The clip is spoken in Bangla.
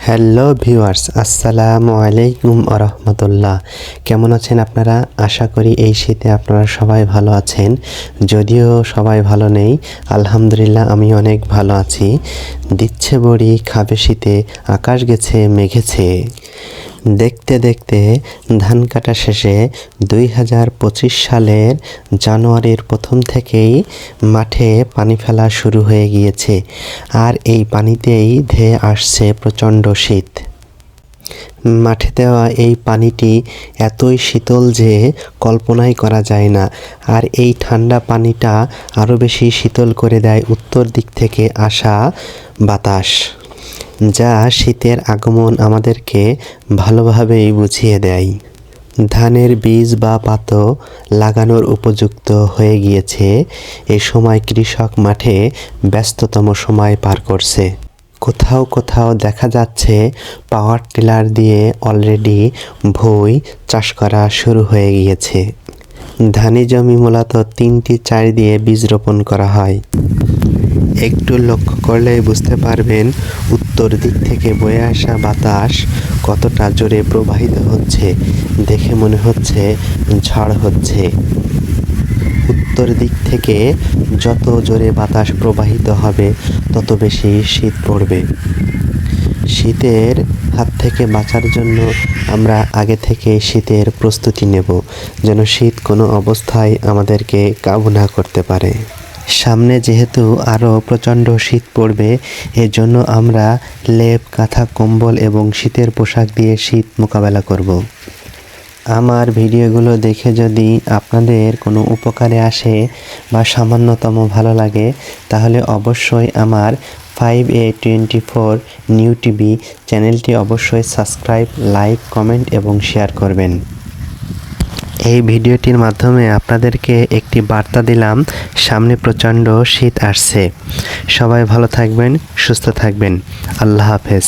হ্যালো ভিউয়ার্স, আসসালামু আলাইকুম আরহামতুল্লাহ। কেমন আছেন আপনারা? আশা করি এই শীতে আপনারা সবাই ভালো আছেন। যদিও সবাই ভালো নেই, আলহামদুলিল্লাহ আমি অনেক ভালো আছি। দিচ্ছে বড়ি খাবে শীতে, আকাশ গেছে মেঘেছে। দেখতে দেখতে ধান কাটা শেষে 2025 সালের জানুয়ারির প্রথম থেকেই মাঠে পানি ফেলা শুরু হয়ে গিয়েছে। আর এই পানিতেই ধেয়ে আসছে প্রচণ্ড শীত। মাঠে দেওয়া এই পানিটি এতই শীতল যে কল্পনাই করা যায় না। আর এই ঠান্ডা পানিটা আরও বেশি শীতল করে দেয় উত্তর দিক থেকে আসা বাতাস, যা শীতের আগমন আমাদেরকে ভালোভাবেই বুঝিয়ে দেয়। ধানের বীজ বা পাতা লাগানোর উপযুক্ত হয়ে গিয়েছে। এ সময় কৃষক মাঠে ব্যস্ততম সময় পার করছে। কোথাও কোথাও দেখা যাচ্ছে পাওয়ার টিলার দিয়ে অলরেডি ভুঁই চাষ করা শুরু হয়ে গিয়েছে। ধানি জমি মূলত 3টি চার দিয়ে বীজ রোপণ করা হয়। একটু লক্ষ্য করলেই বুঝতে পারবেন উত্তর দিক থেকে বয়ে আসা বাতাস কতটা জোরে প্রবাহিত হচ্ছে। দেখে মনে হচ্ছে ঝড় হচ্ছে। উত্তর দিক থেকে যত জোরে বাতাস প্রবাহিত হবে তত বেশি শীত পড়বে। শীতের হাত থেকে বাঁচার জন্য আমরা আগে থেকে শীতের প্রস্তুতি নেব, যেন শীত কোনো অবস্থায় আমাদেরকে কাবু না করতে পারে। সামনে যেহেতু আরও প্রচণ্ড শীত পড়বে, এজন্য আমরা লেপ, কাঁথা, কম্বল এবং শীতের পোশাক দিয়ে শীত মোকাবেলা করব। আমার ভিডিওগুলো দেখে যদি আপনাদের কোনো উপকারে আসে বা সামান্যতম ভালো লাগে, তাহলে অবশ্যই আমার 5A24 নিউ টিভি চ্যানেলটি অবশ্যই সাবস্ক্রাইব, লাইক, কমেন্ট এবং শেয়ার করবেন। এই ভিডিওটির মাধ্যমে আপনাদেরকে একটি বার্তা দিলাম, সামনে প্রচণ্ড শীত আসছে। সবাই ভালো থাকবেন, সুস্থ থাকবেন। আল্লাহ হাফেজ।